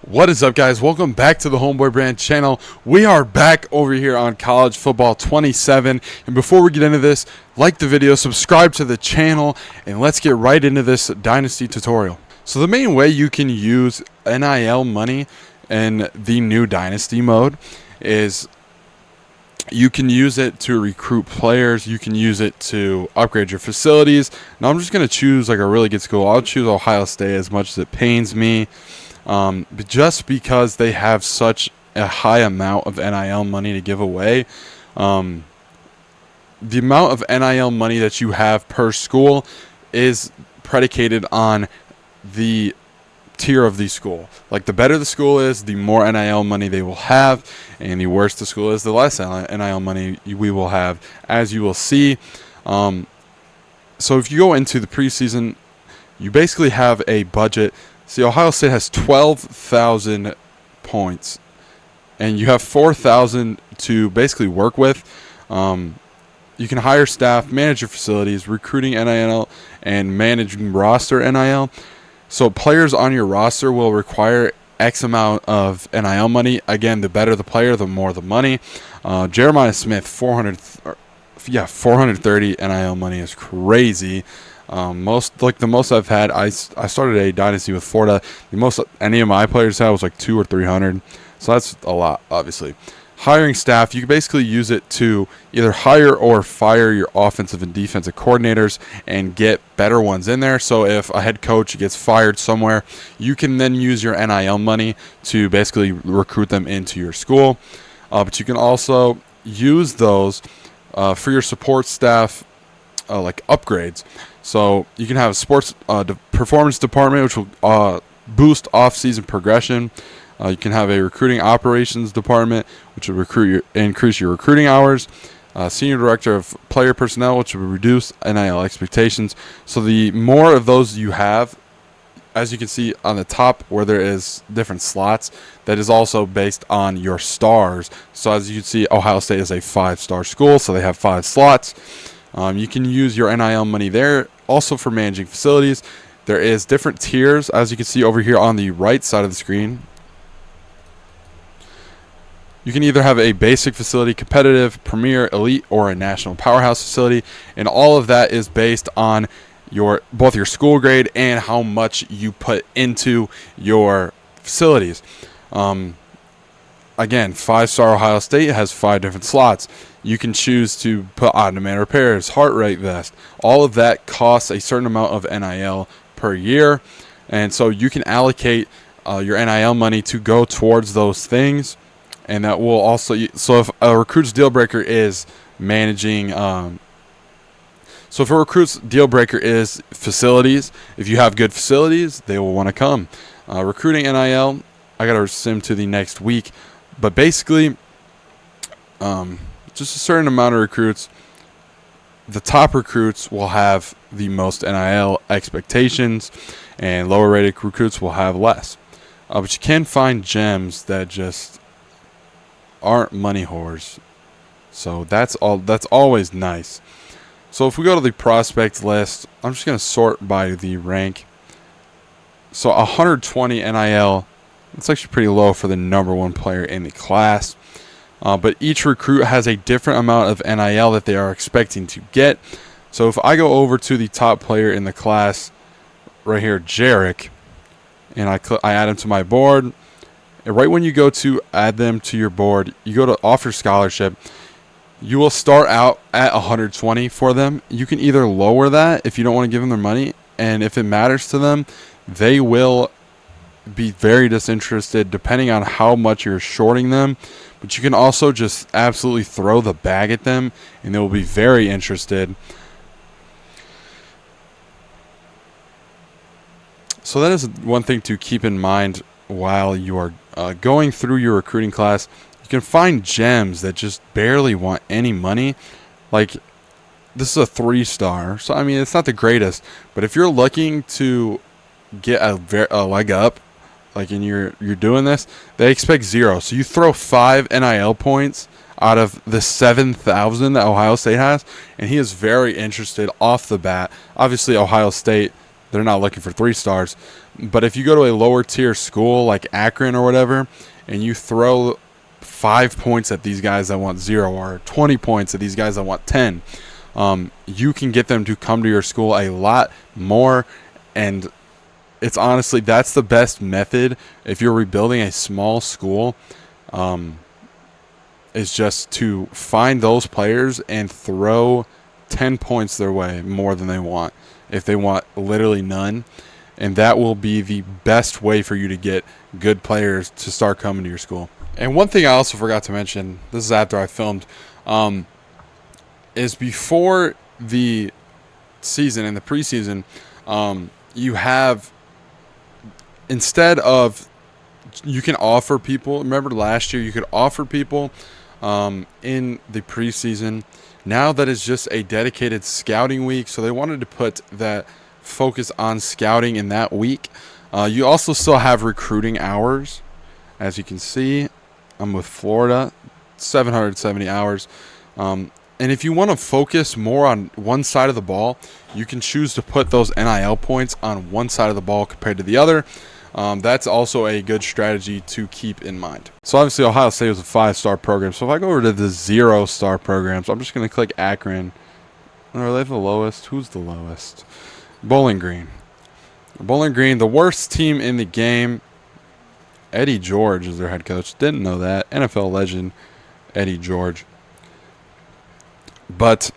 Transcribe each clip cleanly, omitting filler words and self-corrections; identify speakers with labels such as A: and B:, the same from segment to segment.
A: What is up, guys? Welcome back to the Homeboy Brand channel. We are back over here on College Football 27. And before we get into this, like the video, subscribe to the channel, and let's get right into this Dynasty tutorial. So the main way you can use NIL money in the new Dynasty mode is you can use it to recruit players. You can use it to upgrade your facilities. Now I'm just going to choose like a really good school. I'll choose Ohio State as much as it pains me. But just because they have such a high amount of NIL money to give away, the amount of NIL money that you have per school is predicated on the tier of the school. Like, the better the school is, the more NIL money they will have, and the worse the school is, the less NIL money we will have, as you will see. So if you go into the preseason, you basically have a budget. See, Ohio State has 12,000 points, and you have 4,000 to basically work with. You can hire staff, manage your facilities, recruiting NIL, and managing roster NIL. So players on your roster will require X amount of NIL money. Again, the better the player, the more the money. Jeremiah Smith, 430 NIL money is crazy. The most I've had, I started a dynasty with Florida. The most any of my players had was like 200 or 300, so that's a lot. Obviously, hiring staff, you can basically use it to either hire or fire your offensive and defensive coordinators and get better ones in there. So if a head coach gets fired somewhere, you can then use your NIL money to basically recruit them into your school. But you can also use those for your support staff, like upgrades. So you can have a sports performance department, which will boost off-season progression. You can have a recruiting operations department, which will increase your recruiting hours. Senior director of player personnel, which will reduce NIL expectations. So the more of those you have, as you can see on the top where there is different slots, that is also based on your stars. So as you can see, Ohio State is a 5-star school, so they have 5 slots. You can use your NIL money there also for managing facilities. There is different tiers, as you can see over here on the right side of the screen. You can either have a basic facility, competitive, premier, elite, or a national powerhouse facility, and all of that is based on both your school grade and how much you put into your facilities. Again, 5-star Ohio State has 5 different slots. You can choose to put on-demand repairs, heart rate vest. All of that costs a certain amount of NIL per year. And so you can allocate your NIL money to go towards those things. And that will also, so if a recruit's deal breaker is managing, so if a recruit's deal breaker is facilities, if you have good facilities, they will want to come. Recruiting NIL, I got to sim to the next week. But basically, just a certain amount of recruits. The top recruits will have the most NIL expectations, and lower rated recruits will have less. But you can find gems that just aren't money whores. So that's always nice. So if we go to the prospect list, I'm just going to sort by the rank. So 120 NIL, it's actually pretty low for the number 1 player in the class. But each recruit has a different amount of NIL that they are expecting to get. So if I go over to the top player in the class, right here, Jarek, and I add him to my board, and right when you go to add them to your board, you go to offer scholarship, you will start out at 120 for them. You can either lower that if you don't want to give them their money, and if it matters to them, they will be very disinterested depending on how much you're shorting them. But you can also just absolutely throw the bag at them, and they will be very interested. So that is one thing to keep in mind while you are going through your recruiting class. You can find gems that just barely want any money. Like, this is a 3-star, so I mean, it's not the greatest. But if you're looking to get a leg up, like, and you're doing this, they expect 0. So you throw 5 NIL points out of the 7,000 that Ohio State has, and he is very interested off the bat. Obviously, Ohio State, they're not looking for 3 stars, But if you go to a lower tier school like Akron or whatever, and you throw 5 points at these guys that want 0, or 20 points at these guys that want 10, you can get them to come to your school a lot more. And it's honestly, that's the best method if you're rebuilding a small school, is just to find those players and throw 10 points their way more than they want, if they want literally none. And that will be the best way for you to get good players to start coming to your school. And one thing I also forgot to mention, this is after I filmed, is before the season, in the preseason, you have, instead of, you can offer people, remember last year you could offer people in the preseason. Now that is just a dedicated scouting week, so they wanted to put that focus on scouting in that week. You also still have recruiting hours. As you can see, I'm with Florida, 770 hours. And if you want to focus more on one side of the ball, you can choose to put those NIL points on one side of the ball compared to the other. That's also a good strategy to keep in mind. So obviously Ohio State was a 5-star program. So if I go over to the 0-star programs, I'm just going to click Akron. Are they the lowest? Who's the lowest? Bowling Green. Bowling Green, the worst team in the game. Eddie George is their head coach. Didn't know that. NFL legend Eddie George. But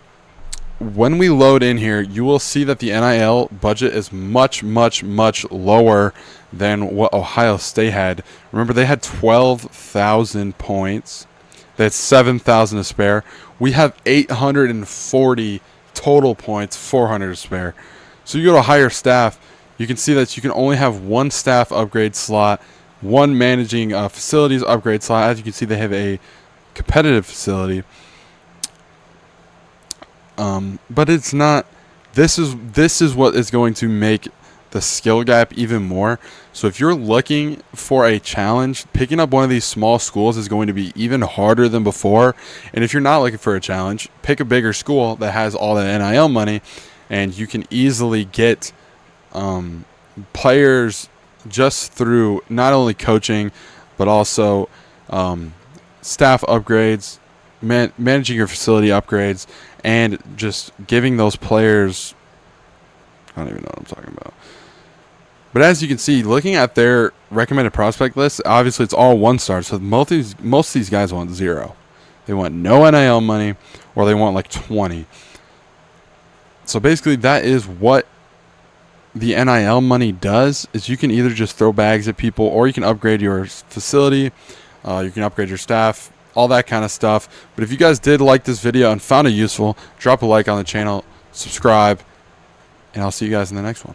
A: when we load in here, you will see that the NIL budget is much, much, much lower than what Ohio State had. Remember, they had 12,000 points. They had 7,000 to spare. We have 840 total points, 400 to spare. So you go to higher staff, you can see that you can only have one staff upgrade slot, one managing facilities upgrade slot. As you can see, they have a competitive facility. But it's not. This is what is going to make the skill gap even more. So if you're looking for a challenge, picking up one of these small schools is going to be even harder than before. And if you're not looking for a challenge, pick a bigger school that has all the NIL money, and you can easily get players just through not only coaching, but also staff upgrades, managing your facility upgrades, and just giving those players, I don't even know what I'm talking about. But as you can see, looking at their recommended prospect list, obviously it's all 1-star. So most of these guys want 0. They want no NIL money, or they want like 20. So basically that is what the NIL money does, is you can either just throw bags at people, or you can upgrade your facility, you can upgrade your staff, all that kind of stuff. But if you guys did like this video and found it useful, drop a like on the channel, subscribe, and I'll see you guys in the next one.